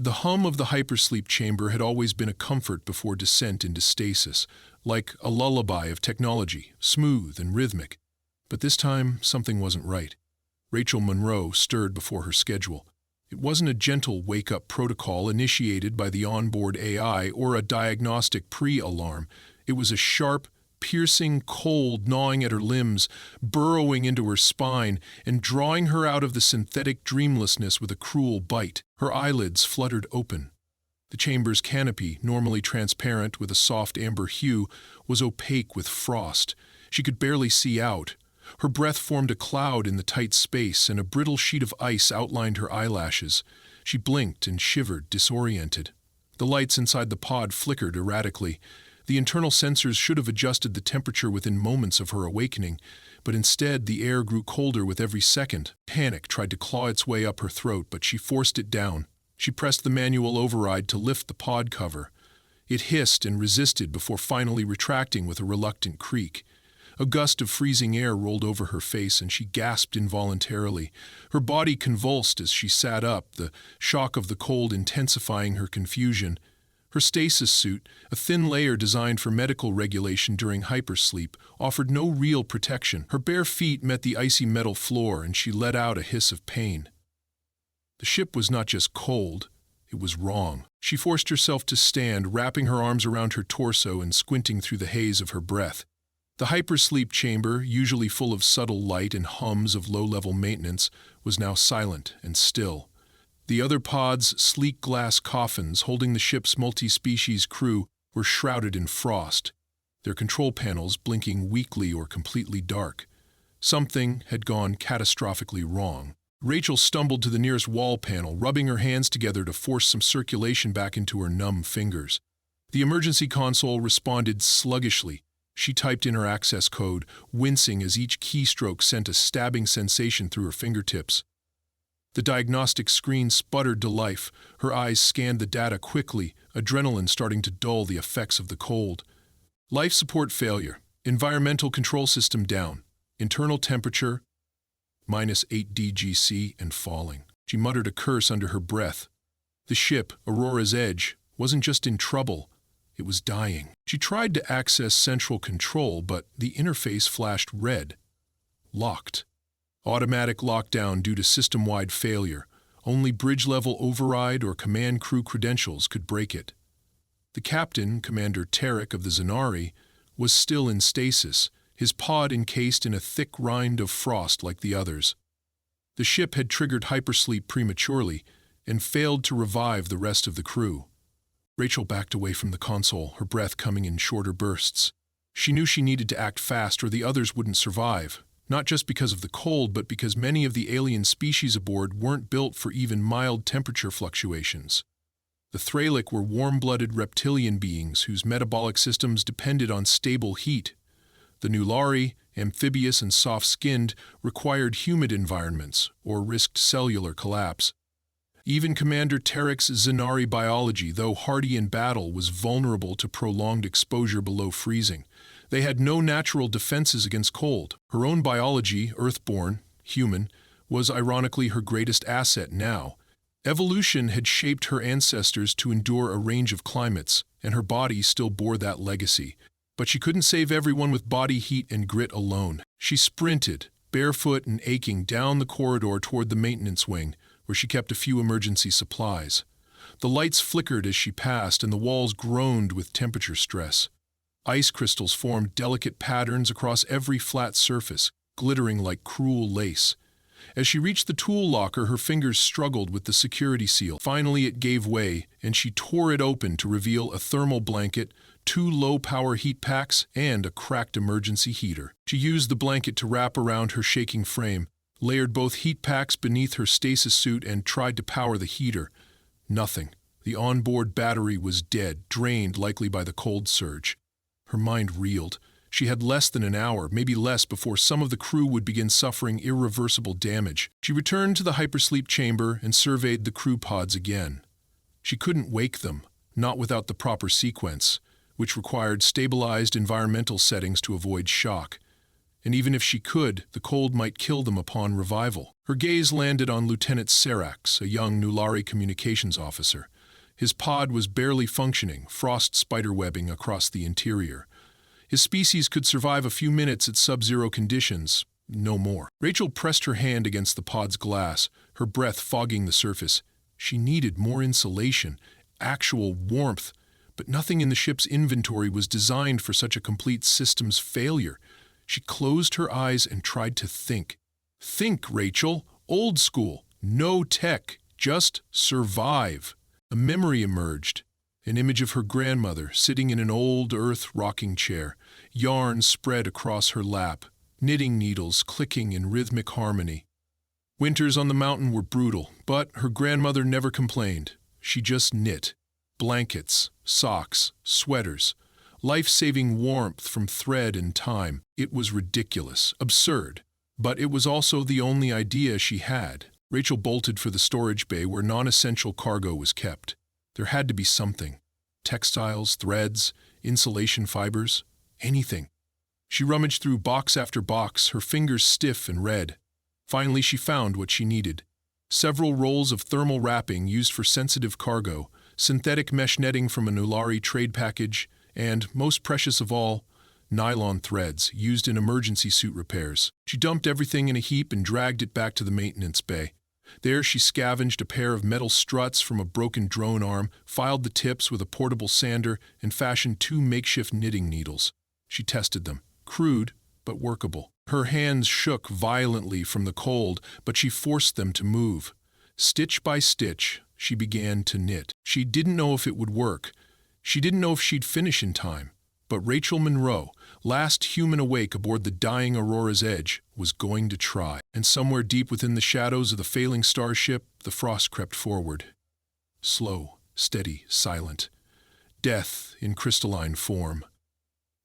The hum of the hypersleep chamber had always been a comfort before descent into stasis, like a lullaby of technology, smooth and rhythmic. But this time, something wasn't right. Rachel Monroe stirred before her schedule. It wasn't a gentle wake-up protocol initiated by the onboard AI or a diagnostic pre-alarm. It was a sharp, piercing cold gnawing at her limbs, burrowing into her spine, and drawing her out of the synthetic dreamlessness with a cruel bite. Her eyelids fluttered open. The chamber's canopy, normally transparent with a soft amber hue, was opaque with frost. She could barely see out. Her breath formed a cloud in the tight space, and a brittle sheet of ice outlined her eyelashes. She blinked and shivered, disoriented. The lights inside the pod flickered erratically. The internal sensors should have adjusted the temperature within moments of her awakening, but instead the air grew colder with every second. Panic tried to claw its way up her throat, but she forced it down. She pressed the manual override to lift the pod cover. It hissed and resisted before finally retracting with a reluctant creak. A gust of freezing air rolled over her face, and she gasped involuntarily. Her body convulsed as she sat up, the shock of the cold intensifying her confusion. Her stasis suit, a thin layer designed for medical regulation during hypersleep, offered no real protection. Her bare feet met the icy metal floor, and she let out a hiss of pain. The ship was not just cold, it was wrong. She forced herself to stand, wrapping her arms around her torso and squinting through the haze of her breath. The hypersleep chamber, usually full of subtle light and hums of low-level maintenance, was now silent and still. The other pods, sleek glass coffins holding the ship's multi-species crew, were shrouded in frost, their control panels blinking weakly or completely dark. Something had gone catastrophically wrong. Rachel stumbled to the nearest wall panel, rubbing her hands together to force some circulation back into her numb fingers. The emergency console responded sluggishly. She typed in her access code, wincing as each keystroke sent a stabbing sensation through her fingertips. The diagnostic screen sputtered to life. Her eyes scanned the data quickly, adrenaline starting to dull the effects of the cold. Life support failure. Environmental control system down. Internal temperature -8 DGC and falling. She muttered a curse under her breath. The ship, Aurora's Edge, wasn't just in trouble. It was dying. She tried to access central control, but the interface flashed red. Locked. Automatic lockdown due to system-wide failure. Only bridge-level override or command crew credentials could break it. The captain, Commander Tarek of the Zanari, was still in stasis, his pod encased in a thick rind of frost like the others. The ship had triggered hypersleep prematurely and failed to revive the rest of the crew. Rachel backed away from the console, her breath coming in shorter bursts. She knew she needed to act fast or the others wouldn't survive, not just because of the cold, but because many of the alien species aboard weren't built for even mild temperature fluctuations. The Thralic were warm-blooded reptilian beings whose metabolic systems depended on stable heat. The Nulari, amphibious and soft-skinned, required humid environments or risked cellular collapse. Even Commander Tarek's Zanari biology, though hardy in battle, was vulnerable to prolonged exposure below freezing. They had no natural defenses against cold. Her own biology, earthborn, human, was ironically her greatest asset now. Evolution had shaped her ancestors to endure a range of climates, and her body still bore that legacy. But she couldn't save everyone with body heat and grit alone. She sprinted, barefoot and aching, down the corridor toward the maintenance wing, where she kept a few emergency supplies. The lights flickered as she passed, and the walls groaned with temperature stress. Ice crystals formed delicate patterns across every flat surface, glittering like cruel lace. As she reached the tool locker, her fingers struggled with the security seal. Finally, it gave way, and she tore it open to reveal a thermal blanket, 2 low-power heat packs, and a cracked emergency heater. She used the blanket to wrap around her shaking frame, layered both heat packs beneath her stasis suit, and tried to power the heater. Nothing. The onboard battery was dead, drained likely by the cold surge. Her mind reeled. She had less than an hour, maybe less, before some of the crew would begin suffering irreversible damage. She returned to the hypersleep chamber and surveyed the crew pods again. She couldn't wake them, not without the proper sequence, which required stabilized environmental settings to avoid shock. And even if she could, the cold might kill them upon revival. Her gaze landed on Lieutenant Serax, a young Nulari communications officer. His pod was barely functioning, frost spiderwebbing across the interior. His species could survive a few minutes at sub-zero conditions, no more. Rachel pressed her hand against the pod's glass, her breath fogging the surface. She needed more insulation, actual warmth, but nothing in the ship's inventory was designed for such a complete system's failure. She closed her eyes and tried to think. Think, Rachel. Old school. No tech. Just survive. A memory emerged. An image of her grandmother sitting in an old earth rocking chair, yarn spread across her lap, knitting needles clicking in rhythmic harmony. Winters on the mountain were brutal, but her grandmother never complained. She just knit. Blankets, socks, sweaters, life-saving warmth from thread and time. It was ridiculous, absurd, but it was also the only idea she had. Rachel bolted for the storage bay where non-essential cargo was kept. There had to be something. Textiles, threads, insulation fibers, anything. She rummaged through box after box, her fingers stiff and red. Finally, she found what she needed. Several rolls of thermal wrapping used for sensitive cargo, synthetic mesh netting from a Nulari trade package, and, most precious of all, nylon threads used in emergency suit repairs. She dumped everything in a heap and dragged it back to the maintenance bay. There she scavenged a pair of metal struts from a broken drone arm, filed the tips with a portable sander, and fashioned 2 makeshift knitting needles. She tested them. Crude, but workable. Her hands shook violently from the cold, but she forced them to move. Stitch by stitch, she began to knit. She didn't know if it would work. She didn't know if she'd finish in time. But Rachel Monroe, last human awake aboard the dying Aurora's Edge, was going to try. And somewhere deep within the shadows of the failing starship, the frost crept forward. Slow, steady, silent. Death in crystalline form.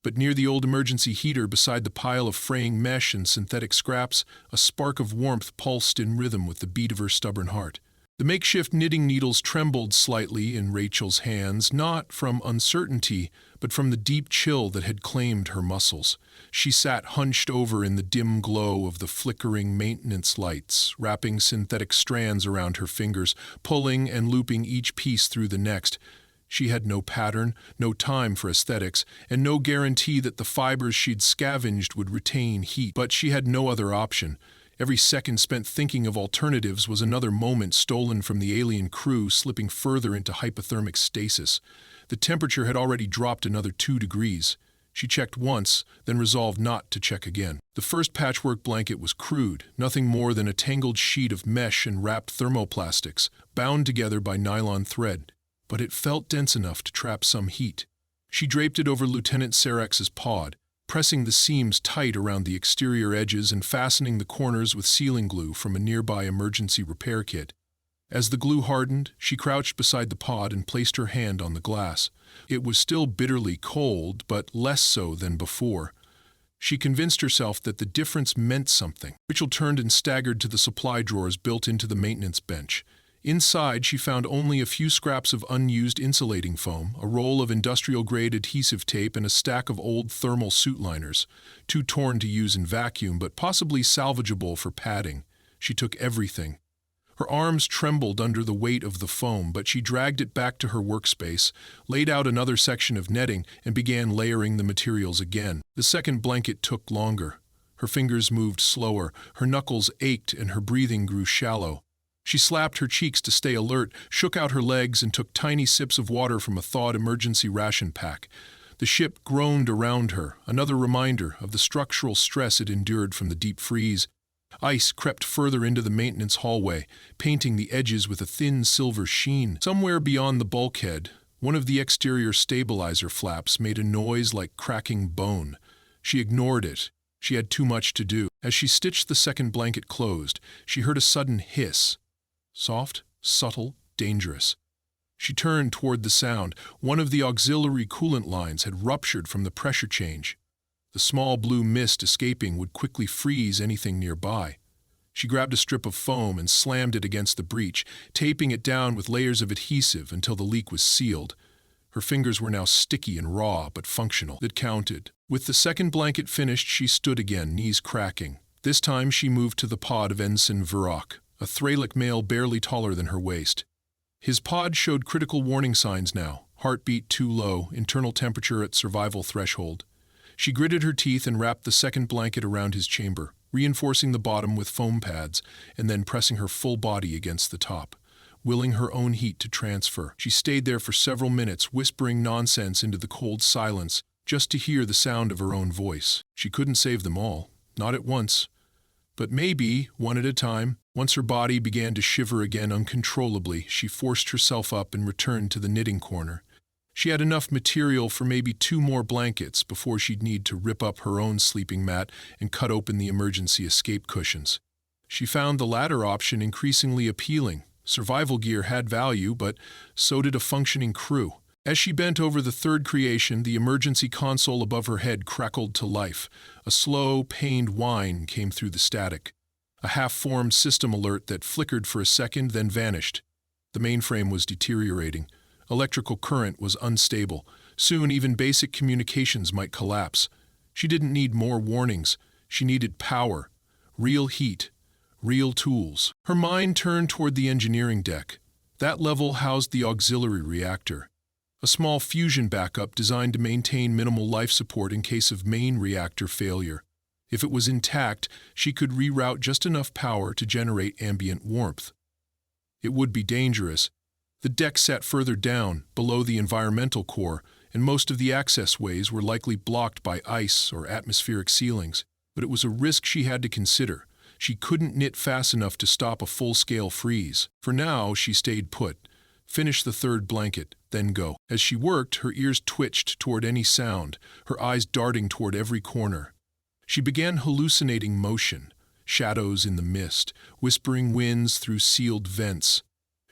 But near the old emergency heater beside the pile of fraying mesh and synthetic scraps, a spark of warmth pulsed in rhythm with the beat of her stubborn heart. The makeshift knitting needles trembled slightly in Rachel's hands, not from uncertainty, but from the deep chill that had claimed her muscles. She sat hunched over in the dim glow of the flickering maintenance lights, wrapping synthetic strands around her fingers, pulling and looping each piece through the next. She had no pattern, no time for aesthetics, and no guarantee that the fibers she'd scavenged would retain heat. But she had no other option. Every second spent thinking of alternatives was another moment stolen from the alien crew, slipping further into hypothermic stasis. The temperature had already dropped another 2 degrees. She checked once, then resolved not to check again. The first patchwork blanket was crude, nothing more than a tangled sheet of mesh and wrapped thermoplastics, bound together by nylon thread. But it felt dense enough to trap some heat. She draped it over Lieutenant Serex's pod, pressing the seams tight around the exterior edges and fastening the corners with sealing glue from a nearby emergency repair kit. As the glue hardened, she crouched beside the pod and placed her hand on the glass. It was still bitterly cold, but less so than before. She convinced herself that the difference meant something. Rachel turned and staggered to the supply drawers built into the maintenance bench. Inside, she found only a few scraps of unused insulating foam, a roll of industrial-grade adhesive tape, and a stack of old thermal suit liners, too torn to use in vacuum, but possibly salvageable for padding. She took everything. Her arms trembled under the weight of the foam, but she dragged it back to her workspace, laid out another section of netting, and began layering the materials again. The second blanket took longer. Her fingers moved slower, her knuckles ached, and her breathing grew shallow. She slapped her cheeks to stay alert, shook out her legs, and took tiny sips of water from a thawed emergency ration pack. The ship groaned around her, another reminder of the structural stress it endured from the deep freeze. Ice crept further into the maintenance hallway, painting the edges with a thin silver sheen. Somewhere beyond the bulkhead, one of the exterior stabilizer flaps made a noise like cracking bone. She ignored it. She had too much to do. As she stitched the second blanket closed, she heard a sudden hiss. Soft, subtle, dangerous. She turned toward the sound. One of the auxiliary coolant lines had ruptured from the pressure change. The small blue mist escaping would quickly freeze anything nearby. She grabbed a strip of foam and slammed it against the breach, taping it down with layers of adhesive until the leak was sealed. Her fingers were now sticky and raw, but functional. It counted. With the second blanket finished, she stood again, knees cracking. This time she moved to the pod of Ensign Verrock, a Thralic male barely taller than her waist. His pod showed critical warning signs now: heartbeat too low, internal temperature at survival threshold. She gritted her teeth and wrapped the second blanket around his chamber, reinforcing the bottom with foam pads and then pressing her full body against the top, willing her own heat to transfer. She stayed there for several minutes, whispering nonsense into the cold silence, just to hear the sound of her own voice. She couldn't save them all, not at once, but maybe one at a time. Once her body began to shiver again uncontrollably, she forced herself up and returned to the knitting corner. She had enough material for maybe 2 more blankets before she'd need to rip up her own sleeping mat and cut open the emergency escape cushions. She found the latter option increasingly appealing. Survival gear had value, but so did a functioning crew. As she bent over the third creation, the emergency console above her head crackled to life. A slow, pained whine came through the static. A half-formed system alert that flickered for a second, then vanished. The mainframe was deteriorating. Electrical current was unstable. Soon, even basic communications might collapse. She didn't need more warnings. She needed power, real heat, real tools. Her mind turned toward the engineering deck. That level housed the auxiliary reactor, a small fusion backup designed to maintain minimal life support in case of main reactor failure. If it was intact, she could reroute just enough power to generate ambient warmth. It would be dangerous. The deck sat further down, below the environmental core, and most of the access ways were likely blocked by ice or atmospheric ceilings. But it was a risk she had to consider. She couldn't knit fast enough to stop a full-scale freeze. For now, she stayed put. Finish the third blanket, then go. As she worked, her ears twitched toward any sound, her eyes darting toward every corner. She began hallucinating motion, shadows in the mist, whispering winds through sealed vents.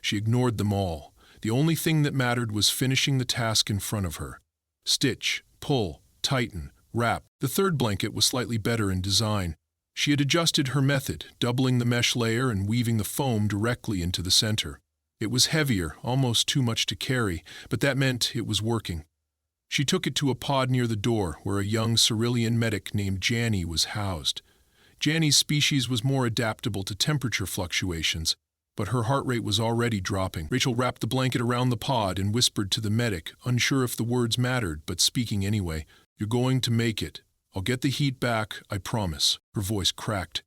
She ignored them all. The only thing that mattered was finishing the task in front of her. Stitch, pull, tighten, wrap. The third blanket was slightly better in design. She had adjusted her method, doubling the mesh layer and weaving the foam directly into the center. It was heavier, almost too much to carry, but that meant it was working. She took it to a pod near the door, where a young Cerulean medic named Janny was housed. Janny's species was more adaptable to temperature fluctuations, but her heart rate was already dropping. Rachel wrapped the blanket around the pod and whispered to the medic, unsure if the words mattered, but speaking anyway. "You're going to make it. I'll get the heat back, I promise." Her voice cracked.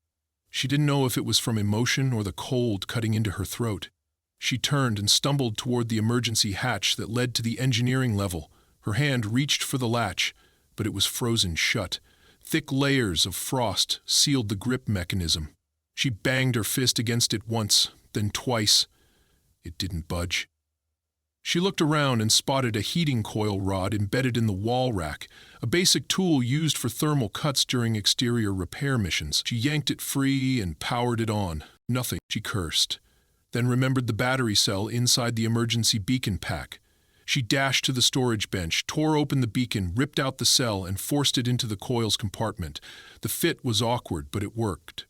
She didn't know if it was from emotion or the cold cutting into her throat. She turned and stumbled toward the emergency hatch that led to the engineering level. Her hand reached for the latch, but it was frozen shut. Thick layers of frost sealed the grip mechanism. She banged her fist against it once, then twice. It didn't budge. She looked around and spotted a heating coil rod embedded in the wall rack, a basic tool used for thermal cuts during exterior repair missions. She yanked it free and powered it on. Nothing. She cursed, then remembered the battery cell inside the emergency beacon pack. She dashed to the storage bench, tore open the beacon, ripped out the cell, and forced it into the coil's compartment. The fit was awkward, but it worked.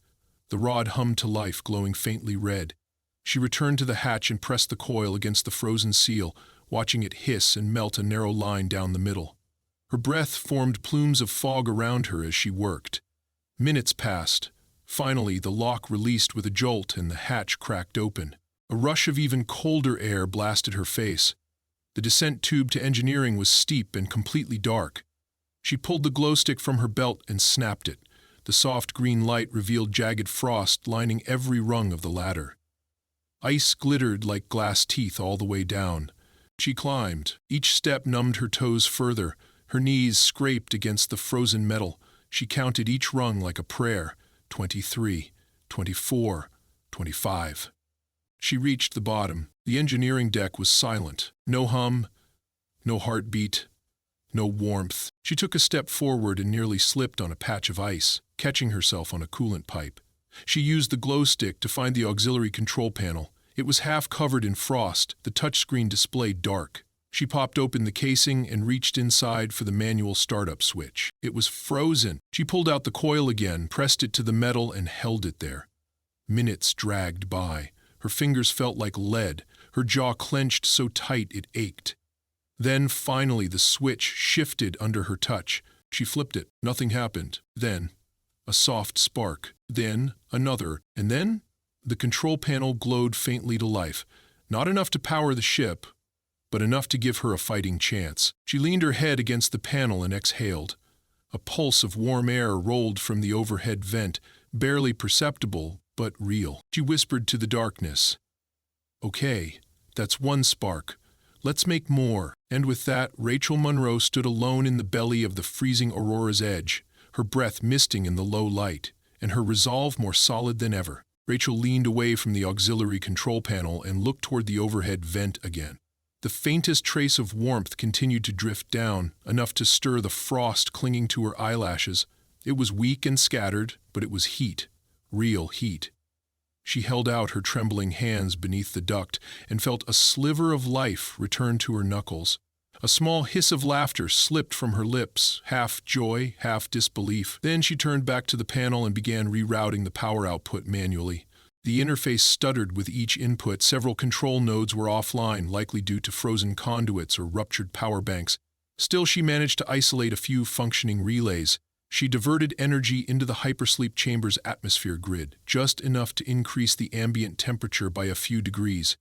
The rod hummed to life, glowing faintly red. She returned to the hatch and pressed the coil against the frozen seal, watching it hiss and melt a narrow line down the middle. Her breath formed plumes of fog around her as she worked. Minutes passed. Finally, the lock released with a jolt and the hatch cracked open. A rush of even colder air blasted her face. The descent tube to engineering was steep and completely dark. She pulled the glow stick from her belt and snapped it. The soft green light revealed jagged frost lining every rung of the ladder. Ice glittered like glass teeth all the way down. She climbed. Each step numbed her toes further. Her knees scraped against the frozen metal. She counted each rung like a prayer. 23, 24, 25. She reached the bottom. The engineering deck was silent. No hum, no heartbeat, no warmth. She took a step forward and nearly slipped on a patch of ice, catching herself on a coolant pipe. She used the glow stick to find the auxiliary control panel. It was half covered in frost, the touchscreen display dark. She popped open the casing and reached inside for the manual startup switch. It was frozen. She pulled out the coil again, pressed it to the metal, and held it there. Minutes dragged by. Her fingers felt like lead. Her jaw clenched so tight it ached. Then, finally, the switch shifted under her touch. She flipped it. Nothing happened. Then, a soft spark. Then, another. And then, the control panel glowed faintly to life. Not enough to power the ship, but enough to give her a fighting chance. She leaned her head against the panel and exhaled. A pulse of warm air rolled from the overhead vent, barely perceptible, but real. She whispered to the darkness, "Okay, that's one spark. Let's make more." And with that, Rachel Monroe stood alone in the belly of the freezing Aurora's edge, her breath misting in the low light, and her resolve more solid than ever. Rachel leaned away from the auxiliary control panel and looked toward the overhead vent again. The faintest trace of warmth continued to drift down, enough to stir the frost clinging to her eyelashes. It was weak and scattered, but it was heat, real heat. She held out her trembling hands beneath the duct and felt a sliver of life return to her knuckles. A small hiss of laughter slipped from her lips, half joy, half disbelief. Then she turned back to the panel and began rerouting the power output manually. The interface stuttered with each input. Several control nodes were offline, likely due to frozen conduits or ruptured power banks. Still, she managed to isolate a few functioning relays. She diverted energy into the hypersleep chamber's atmosphere grid, just enough to increase the ambient temperature by a few degrees.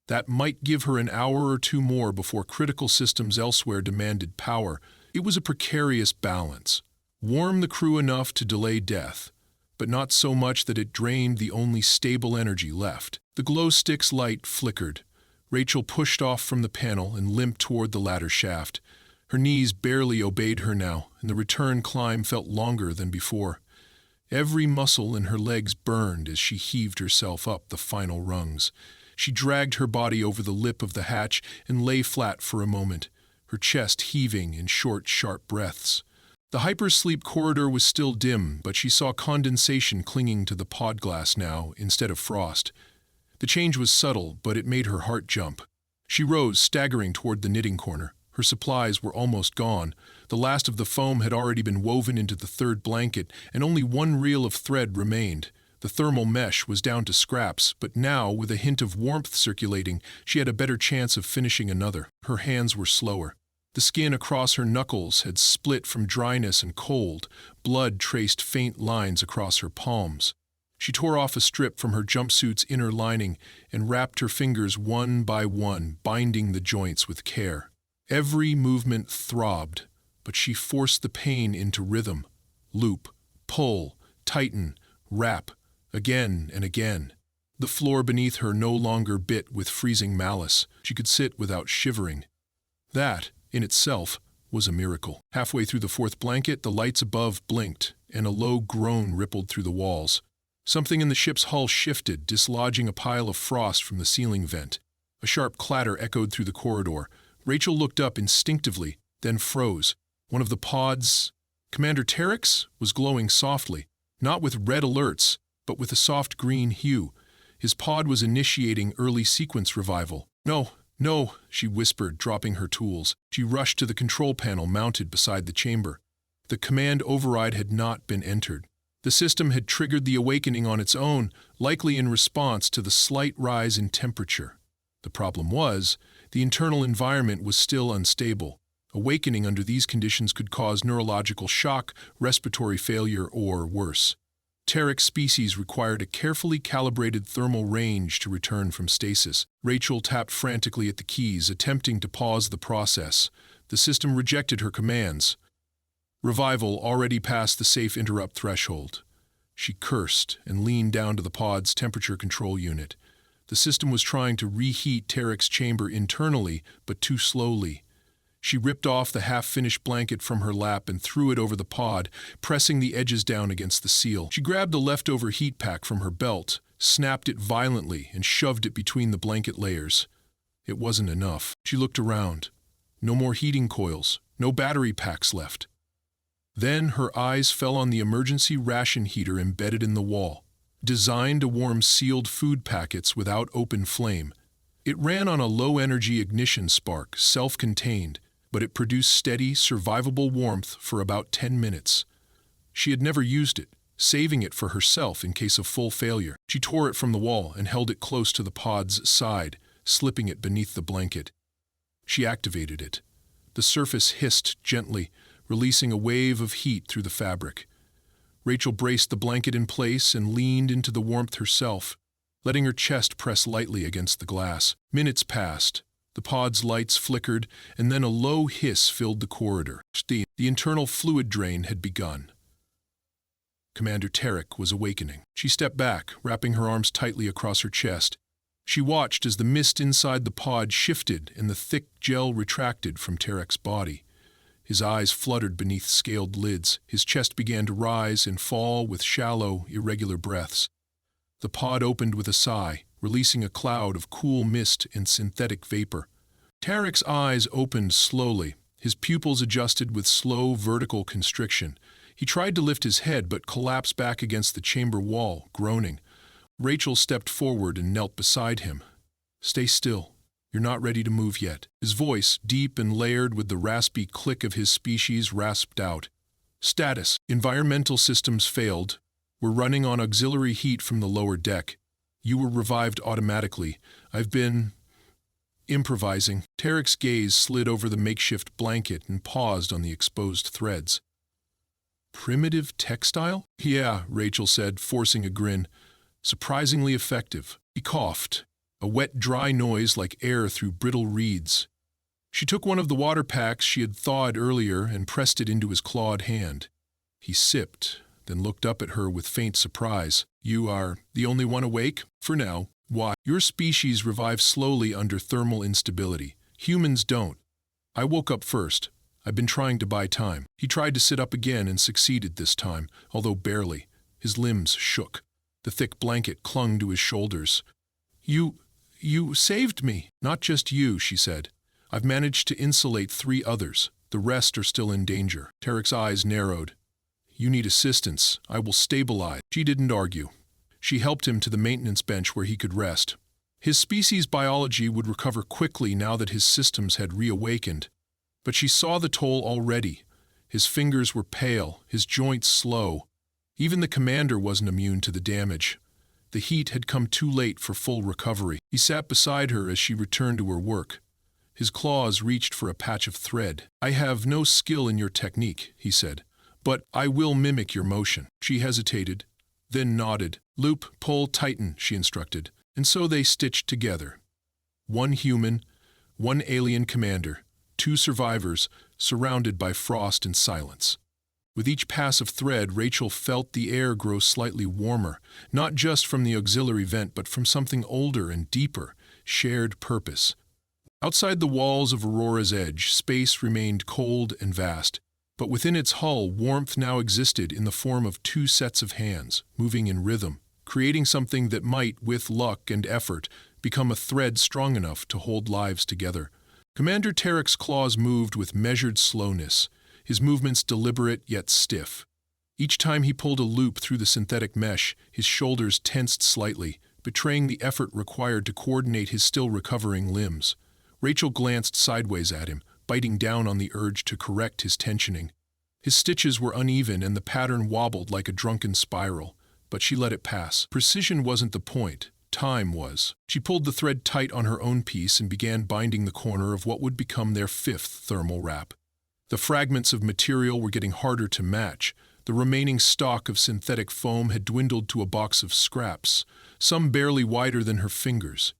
That might give her an hour or two more before critical systems elsewhere demanded power. It was a precarious balance. Warm the crew enough to delay death, but not so much that it drained the only stable energy left. The glow stick's light flickered. Rachel pushed off from the panel and limped toward the ladder shaft. Her knees barely obeyed her now, and the return climb felt longer than before. Every muscle in her legs burned as she heaved herself up the final rungs. She dragged her body over the lip of the hatch and lay flat for a moment, her chest heaving in short, sharp breaths. The hypersleep corridor was still dim, but she saw condensation clinging to the pod glass now instead of frost. The change was subtle, but it made her heart jump. She rose, staggering toward the knitting corner. Her supplies were almost gone. The last of the foam had already been woven into the third blanket, and only one reel of thread remained. The thermal mesh was down to scraps, but now, with a hint of warmth circulating, she had a better chance of finishing another. Her hands were slower. The skin across her knuckles had split from dryness and cold. Blood traced faint lines across her palms. She tore off a strip from her jumpsuit's inner lining and wrapped her fingers one by one, binding the joints with care. Every movement throbbed, but she forced the pain into rhythm. Loop, pull, tighten, wrap, again and again. The floor beneath her no longer bit with freezing malice. She could sit without shivering. That, in itself, was a miracle. Halfway through the fourth blanket, the lights above blinked, and a low groan rippled through the walls. Something in the ship's hull shifted, dislodging a pile of frost from the ceiling vent. A sharp clatter echoed through the corridor. Rachel looked up instinctively, then froze. One of the pods, Commander Terex, was glowing softly, not with red alerts, but with a soft green hue. His pod was initiating early sequence revival. "No, no," she whispered, dropping her tools. She rushed to the control panel mounted beside the chamber. The command override had not been entered. The system had triggered the awakening on its own, likely in response to the slight rise in temperature. The problem was, the internal environment was still unstable. Awakening under these conditions could cause neurological shock, respiratory failure, or worse. Terex species required a carefully calibrated thermal range to return from stasis. Rachel tapped frantically at the keys, attempting to pause the process. The system rejected her commands. Revival already passed the safe interrupt threshold. She cursed and leaned down to the pod's temperature control unit. The system was trying to reheat Terex's chamber internally, but too slowly. She ripped off the half-finished blanket from her lap and threw it over the pod, pressing the edges down against the seal. She grabbed the leftover heat pack from her belt, snapped it violently, and shoved it between the blanket layers. It wasn't enough. She looked around. No more heating coils, no battery packs left. Then her eyes fell on the emergency ration heater embedded in the wall, designed to warm sealed food packets without open flame. It ran on a low-energy ignition spark, self-contained, but it produced steady, survivable warmth for about 10 minutes. She had never used it, saving it for herself in case of full failure. She tore it from the wall and held it close to the pod's side, slipping it beneath the blanket. She activated it. The surface hissed gently, releasing a wave of heat through the fabric. Rachel braced the blanket in place and leaned into the warmth herself. letting her chest press lightly against the glass. Minutes passed. The pod's lights flickered, and then a low hiss filled the corridor. The internal fluid drain had begun. Commander Terek was awakening. She stepped back, wrapping her arms tightly across her chest. She watched as the mist inside the pod shifted and the thick gel retracted from Terek's body. His eyes fluttered beneath scaled lids. His chest began to rise and fall with shallow, irregular breaths. The pod opened with a sigh, releasing a cloud of cool mist and synthetic vapor. Terek's eyes opened slowly. His pupils adjusted with slow vertical constriction. He tried to lift his head but collapsed back against the chamber wall, groaning. Rachel stepped forward and knelt beside him. "Stay still. You're not ready to move yet." His voice, deep and layered with the raspy click of his species, rasped out. "Status. Environmental systems failed. We're running on auxiliary heat from the lower deck. You were revived automatically. I've been improvising." Terek's gaze slid over the makeshift blanket and paused on the exposed threads. "Primitive textile?" "Yeah," Rachel said, forcing a grin. "Surprisingly effective." He coughed, a wet, dry noise like air through brittle reeds. She took one of the water packs she had thawed earlier and pressed it into his clawed hand. He sipped, then looked up at her with faint surprise. "You are the only one awake? For now. Why? Your species revives slowly under thermal instability. Humans don't. I woke up first. I've been trying to buy time." He tried to sit up again and succeeded this time, although barely. His limbs shook. The thick blanket clung to his shoulders. You saved me." "Not just you," she said. "I've managed to insulate 3 others. The rest are still in danger." Terek's eyes narrowed. "You need assistance. I will stabilize." She didn't argue. She helped him to the maintenance bench where he could rest. His species' biology would recover quickly now that his systems had reawakened. But she saw the toll already. His fingers were pale, his joints slow. Even the commander wasn't immune to the damage. The heat had come too late for full recovery. He sat beside her as she returned to her work. His claws reached for a patch of thread. "I have no skill in your technique," he said, "but I will mimic your motion." She hesitated, then nodded. "Loop, pull, tighten," she instructed. And so they stitched together. 1 human, 1 alien commander, 2 survivors, surrounded by frost and silence. With each pass of thread, Rachel felt the air grow slightly warmer, not just from the auxiliary vent, but from something older and deeper, shared purpose. Outside the walls of Aurora's edge, space remained cold and vast, but within its hull, warmth now existed in the form of 2 sets of hands, moving in rhythm, creating something that might, with luck and effort, become a thread strong enough to hold lives together. Commander Terek's claws moved with measured slowness, his movements deliberate yet stiff. Each time he pulled a loop through the synthetic mesh, his shoulders tensed slightly, betraying the effort required to coordinate his still recovering limbs. Rachel glanced sideways at him, biting down on the urge to correct his tensioning. His stitches were uneven and the pattern wobbled like a drunken spiral, but she let it pass. Precision wasn't the point. Time was. She pulled the thread tight on her own piece and began binding the corner of what would become their 5th thermal wrap. The fragments of material were getting harder to match. The remaining stock of synthetic foam had dwindled to a box of scraps, some barely wider than her fingers.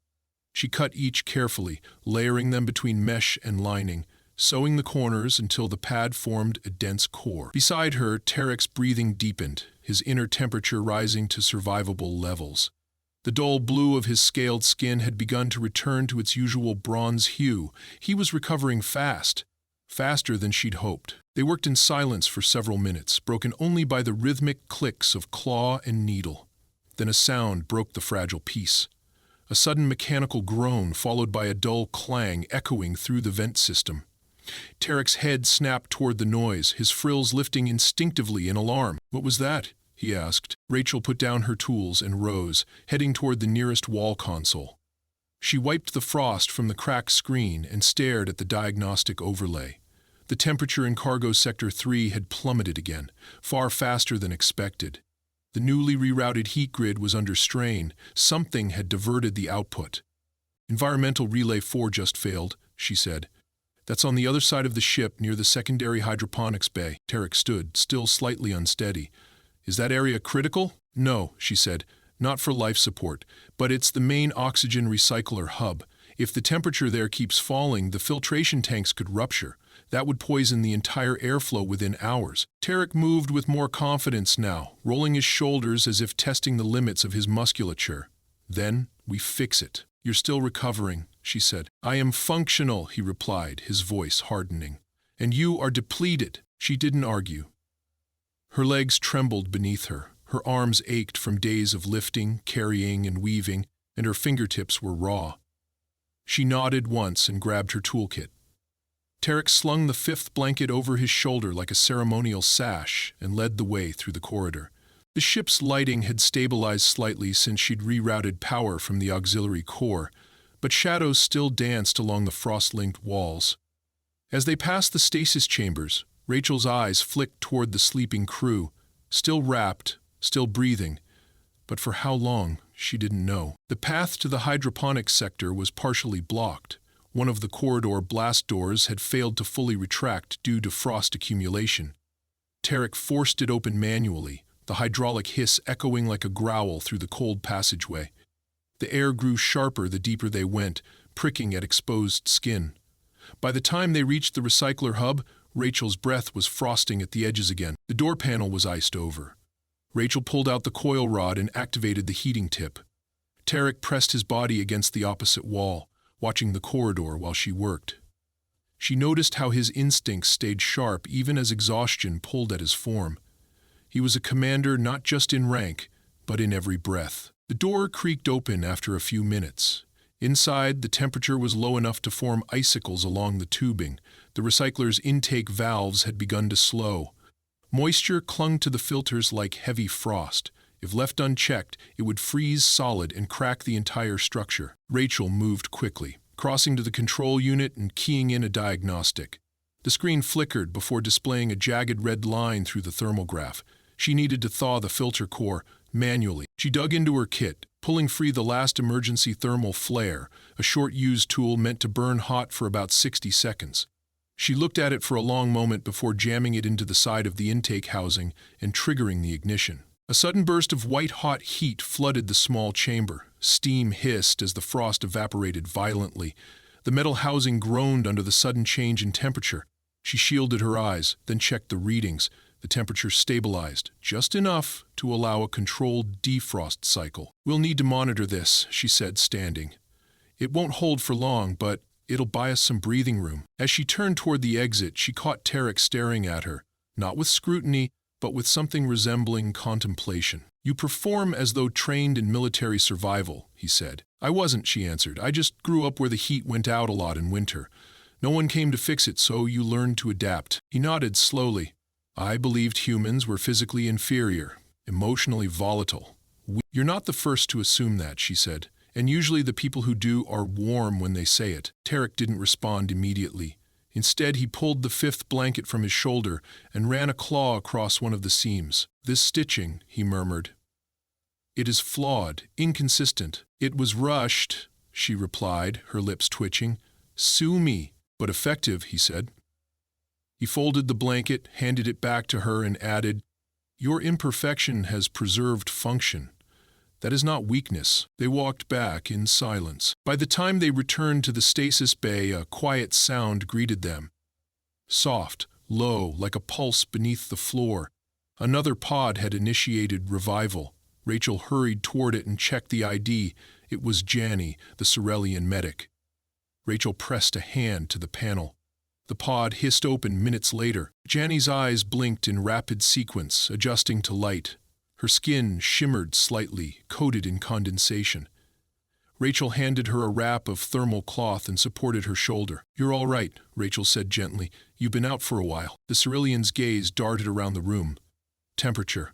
She cut each carefully, layering them between mesh and lining, sewing the corners until the pad formed a dense core. Beside her, Terek's breathing deepened, his inner temperature rising to survivable levels. The dull blue of his scaled skin had begun to return to its usual bronze hue. He was recovering fast, faster than she'd hoped. They worked in silence for several minutes, broken only by the rhythmic clicks of claw and needle. Then a sound broke the fragile peace. A sudden mechanical groan followed by a dull clang echoing through the vent system. Terek's head snapped toward the noise, his frills lifting instinctively in alarm. "What was that?" he asked. Rachel put down her tools and rose, heading toward the nearest wall console. She wiped the frost from the cracked screen and stared at the diagnostic overlay. The temperature in Cargo Sector 3 had plummeted again, far faster than expected. The newly rerouted heat grid was under strain. Something had diverted the output. "Environmental Relay 4 just failed," she said. "That's on the other side of the ship near the secondary hydroponics bay." Terek stood, still slightly unsteady. "Is that area critical?" "No," she said. not for life support, but it's the main oxygen recycler hub. If the temperature there keeps falling, the filtration tanks could rupture. That would poison the entire airflow within hours. Tarek moved with more confidence now, rolling his shoulders as if testing the limits of his musculature. Then we fix it. You're still recovering, she said. I am functional, he replied, his voice hardening. And you are depleted. She didn't argue. Her legs trembled beneath her. Her arms ached from days of lifting, carrying, and weaving, and her fingertips were raw. She nodded once and grabbed her toolkit. Tarek slung the fifth blanket over his shoulder like a ceremonial sash and led the way through the corridor. The ship's lighting had stabilized slightly since she'd rerouted power from the auxiliary core, but shadows still danced along the frost-linked walls. As they passed the stasis chambers, Rachel's eyes flicked toward the sleeping crew, still wrapped, still breathing, but for how long, she didn't know. The path to the hydroponics sector was partially blocked. One of the corridor blast doors had failed to fully retract due to frost accumulation. Tarek forced it open manually, the hydraulic hiss echoing like a growl through the cold passageway. The air grew sharper the deeper they went, pricking at exposed skin. By the time they reached the recycler hub, Rachel's breath was frosting at the edges again. The door panel was iced over. Rachel pulled out the coil rod and activated the heating tip. Tarek pressed his body against the opposite wall, watching the corridor while she worked. She noticed how his instincts stayed sharp even as exhaustion pulled at his form. He was a commander not just in rank, but in every breath. The door creaked open after a few minutes. Inside, the temperature was low enough to form icicles along the tubing. The recycler's intake valves had begun to slow. Moisture clung to the filters like heavy frost. If left unchecked, it would freeze solid and crack the entire structure. Rachel moved quickly, crossing to the control unit and keying in a diagnostic. The screen flickered before displaying a jagged red line through the thermograph. She needed to thaw the filter core manually. She dug into her kit, pulling free the last emergency thermal flare, a short-used tool meant to burn hot for about 60 seconds. She looked at it for a long moment before jamming it into the side of the intake housing and triggering the ignition. A sudden burst of white-hot heat flooded the small chamber. Steam hissed as the frost evaporated violently. The metal housing groaned under the sudden change in temperature. She shielded her eyes, then checked the readings. The temperature stabilized, just enough to allow a controlled defrost cycle. We'll need to monitor this, she said, standing. It won't hold for long, but it'll buy us some breathing room. As she turned toward the exit, she caught Tarek staring at her, not with scrutiny, but with something resembling contemplation. You perform as though trained in military survival, he said. I wasn't, she answered. I just grew up where the heat went out a lot in winter. No one came to fix it, so you learned to adapt. He nodded slowly. I believed humans were physically inferior, emotionally volatile. You're not the first to assume that, she said, and usually the people who do are warm when they say it. Tarek didn't respond immediately. Instead, he pulled the fifth blanket from his shoulder and ran a claw across one of the seams. This stitching, he murmured. It is flawed, inconsistent. It was rushed, she replied, her lips twitching. Sue me. But effective, he said. He folded the blanket, handed it back to her, and added, Your imperfection has preserved function. That is not weakness. They walked back in silence. By the time they returned to the stasis bay, a quiet sound greeted them. Soft, low, like a pulse beneath the floor. Another pod had initiated revival. Rachel hurried toward it and checked the ID. It was Janny, the Sorelian medic. Rachel pressed a hand to the panel. The pod hissed open minutes later. Janny's eyes blinked in rapid sequence, adjusting to light. Her skin shimmered slightly, coated in condensation. Rachel handed her a wrap of thermal cloth and supported her shoulder. You're all right, Rachel said gently. You've been out for a while. The Sorelian's gaze darted around the room. Temperature.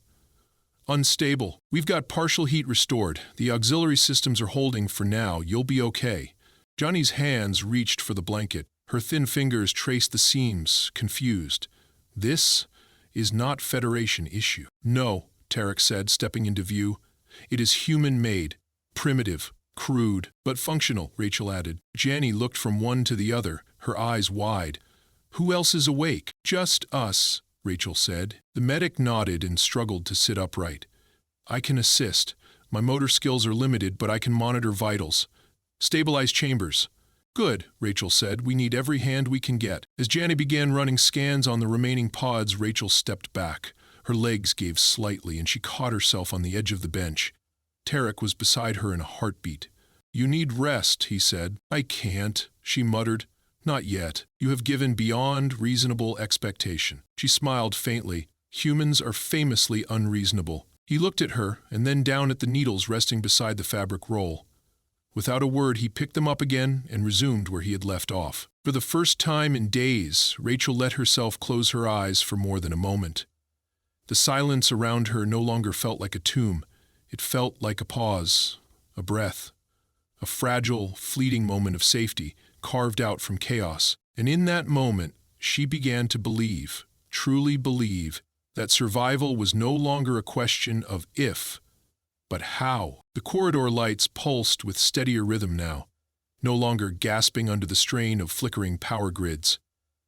Unstable. We've got partial heat restored. The auxiliary systems are holding for now. You'll be okay. Johnny's hands reached for the blanket. Her thin fingers traced the seams, confused. This is not Federation issue. No, Tarek said, stepping into view. It is human-made, primitive, crude, but functional, Rachel added. Janny looked from one to the other, her eyes wide. Who else is awake? Just us, Rachel said. The medic nodded and struggled to sit upright. I can assist. My motor skills are limited, but I can monitor vitals. Stabilize chambers. Good, Rachel said. We need every hand we can get. As Janny began running scans on the remaining pods, Rachel stepped back. Her legs gave slightly, and she caught herself on the edge of the bench. Tarek was beside her in a heartbeat. You need rest, he said. I can't, she muttered. Not yet. You have given beyond reasonable expectation. She smiled faintly. Humans are famously unreasonable. He looked at her, and then down at the needles resting beside the fabric roll. Without a word, he picked them up again and resumed where he had left off. For the first time in days, Rachel let herself close her eyes for more than a moment. The silence around her no longer felt like a tomb. It felt like a pause, a breath, a fragile, fleeting moment of safety, carved out from chaos. And in that moment, she began to believe, truly believe, that survival was no longer a question of if, but how. The corridor lights pulsed with steadier rhythm now, no longer gasping under the strain of flickering power grids.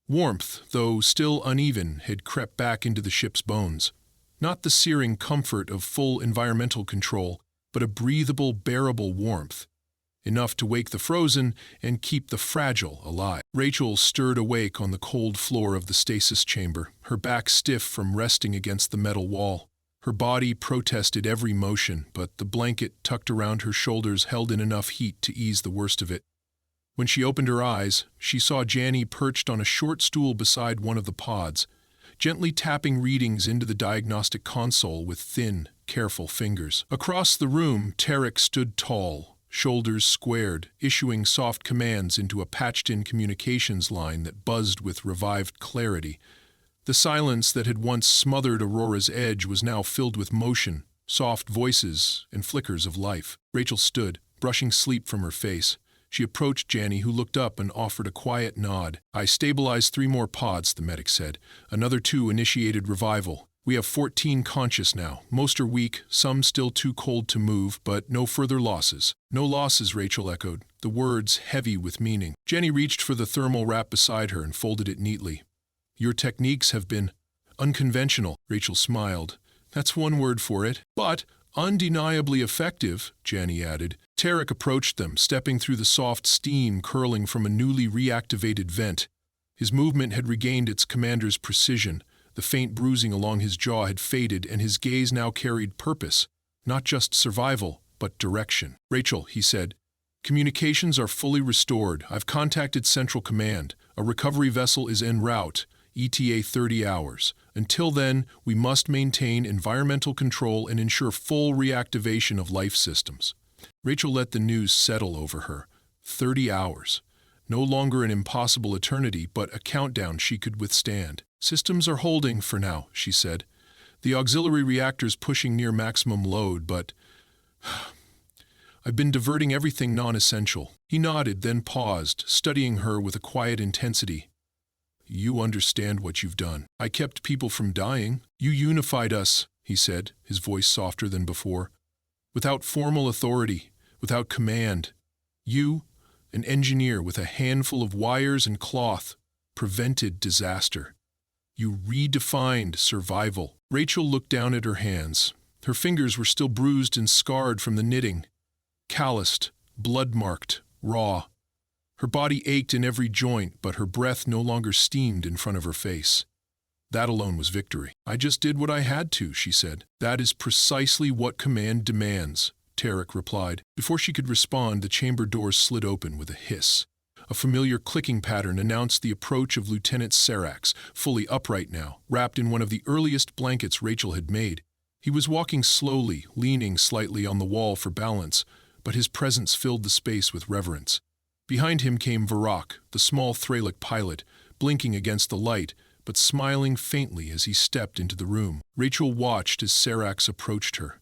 Warmth, though still uneven, had crept back into the ship's bones. Not the searing comfort of full environmental control, but a breathable, bearable warmth. Enough to wake the frozen and keep the fragile alive. Rachel stirred awake on the cold floor of the stasis chamber, her back stiff from resting against the metal wall. Her body protested every motion, but the blanket tucked around her shoulders held in enough heat to ease the worst of it. When she opened her eyes, she saw Janny perched on a short stool beside one of the pods, gently tapping readings into the diagnostic console with thin, careful fingers. Across the room, Tarek stood tall, shoulders squared, issuing soft commands into a patched-in communications line that buzzed with revived clarity. The silence that had once smothered Aurora's edge was now filled with motion, soft voices, and flickers of life. Rachel stood, brushing sleep from her face. She approached Janny, who looked up and offered a quiet nod. I stabilized 3 more pods, the medic said. Another 2 initiated revival. We have 14 conscious now. Most are weak, some still too cold to move, but no further losses. No losses, Rachel echoed, the words heavy with meaning. Janny reached for the thermal wrap beside her and folded it neatly. Your techniques have been unconventional, Rachel smiled. That's one word for it. But undeniably effective, Janny added. Tarek approached them, stepping through the soft steam curling from a newly reactivated vent. His movement had regained its commander's precision. The faint bruising along his jaw had faded, and his gaze now carried purpose, not just survival, but direction. Rachel, he said, communications are fully restored. I've contacted Central Command. A recovery vessel is en route, ETA 30 hours. Until then, we must maintain environmental control and ensure full reactivation of life systems. Rachel let the news settle over her. 30 hours. No longer an impossible eternity, but a countdown she could withstand. Systems are holding for now, she said. The auxiliary reactor's pushing near maximum load, but I've been diverting everything non-essential. He nodded, then paused, studying her with a quiet intensity. You understand what you've done. I kept people from dying. You unified us, he said, his voice softer than before. Without formal authority, without command. You, an engineer with a handful of wires and cloth, prevented disaster. You redefined survival. Rachel looked down at her hands. Her fingers were still bruised and scarred from the knitting. Calloused, blood-marked, raw. Her body ached in every joint, but her breath no longer steamed in front of her face. That alone was victory. I just did what I had to, she said. That is precisely what command demands, Tarek replied. Before she could respond, the chamber doors slid open with a hiss. A familiar clicking pattern announced the approach of Lieutenant Serax, fully upright now, wrapped in one of the earliest blankets Rachel had made. He was walking slowly, leaning slightly on the wall for balance, but his presence filled the space with reverence. Behind him came Varrock, the small Thralic pilot, blinking against the light, but smiling faintly as he stepped into the room. Rachel watched as Serax approached her.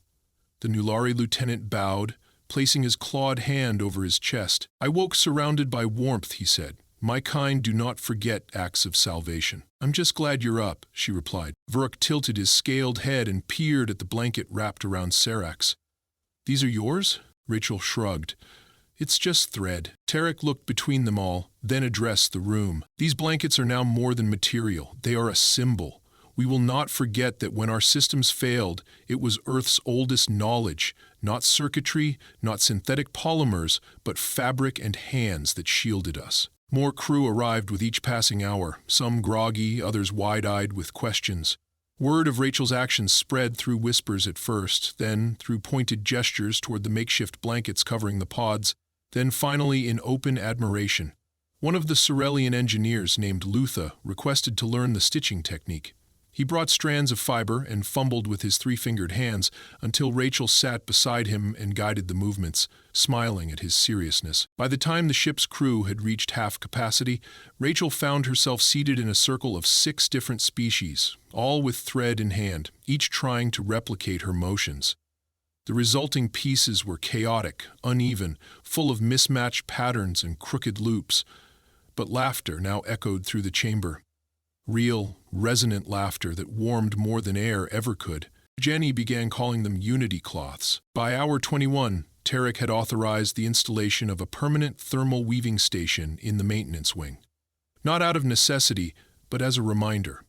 The Nulari lieutenant bowed, placing his clawed hand over his chest. I woke surrounded by warmth, he said. My kind do not forget acts of salvation. I'm just glad you're up, she replied. Varrock tilted his scaled head and peered at the blanket wrapped around Serax. These are yours? Rachel shrugged. It's just thread. Tarek looked between them all, then addressed the room. These blankets are now more than material. They are a symbol. We will not forget that when our systems failed, it was Earth's oldest knowledge, not circuitry, not synthetic polymers, but fabric and hands that shielded us. More crew arrived with each passing hour, some groggy, others wide-eyed with questions. Word of Rachel's actions spread through whispers at first, then through pointed gestures toward the makeshift blankets covering the pods, then finally in open admiration. One of the Cerealian engineers, named Lutha, requested to learn the stitching technique. He brought strands of fiber and fumbled with his three-fingered hands until Rachel sat beside him and guided the movements, smiling at his seriousness. By the time the ship's crew had reached half capacity, Rachel found herself seated in a circle of 6 different species, all with thread in hand, each trying to replicate her motions. The resulting pieces were chaotic, uneven, full of mismatched patterns and crooked loops, but laughter now echoed through the chamber. Real, resonant laughter that warmed more than air ever could. Jenny began calling them unity cloths. By hour 21, Tarek had authorized the installation of a permanent thermal weaving station in the maintenance wing. Not out of necessity, but as a reminder.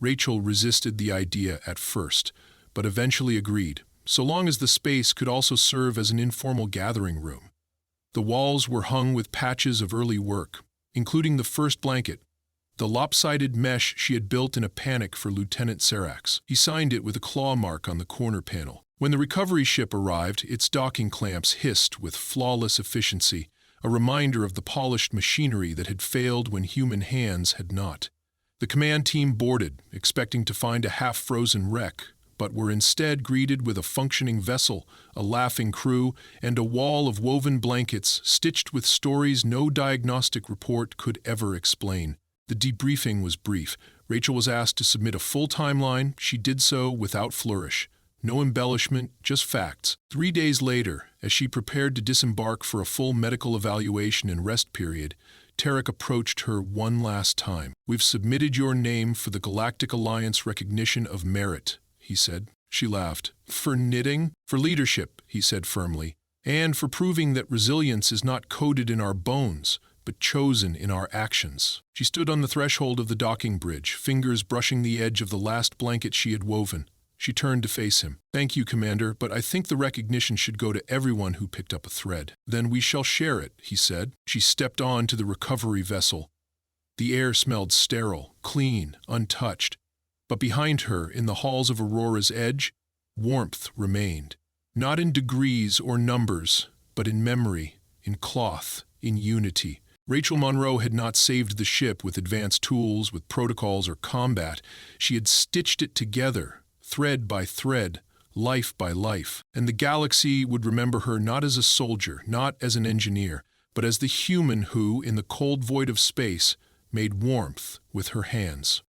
Rachel resisted the idea at first, but eventually agreed, so long as the space could also serve as an informal gathering room. The walls were hung with patches of early work, including the first blanket, the lopsided mesh she had built in a panic for Lieutenant Serax. He signed it with a claw mark on the corner panel. When the recovery ship arrived, its docking clamps hissed with flawless efficiency, a reminder of the polished machinery that had failed when human hands had not. The command team boarded, expecting to find a half-frozen wreck, but were instead greeted with a functioning vessel, a laughing crew, and a wall of woven blankets stitched with stories no diagnostic report could ever explain. The debriefing was brief. Rachel was asked to submit a full timeline. She did so without flourish. No embellishment, just facts. 3 days later, as she prepared to disembark for a full medical evaluation and rest period, Tarek approached her one last time. "We've submitted your name for the Galactic Alliance Recognition of Merit," he said. She laughed. "For knitting?" "For leadership," he said firmly. "And for proving that resilience is not coded in our bones, but chosen in our actions." She stood on the threshold of the docking bridge, fingers brushing the edge of the last blanket she had woven. She turned to face him. "Thank you, Commander, but I think the recognition should go to everyone who picked up a thread." "Then we shall share it," he said. She stepped on to the recovery vessel. The air smelled sterile, clean, untouched. But behind her, in the halls of Aurora's Edge, warmth remained. Not in degrees or numbers, but in memory, in cloth, in unity. Rachel Monroe had not saved the ship with advanced tools, with protocols, or combat. She had stitched it together, thread by thread, life by life. And the galaxy would remember her not as a soldier, not as an engineer, but as the human who, in the cold void of space, made warmth with her hands.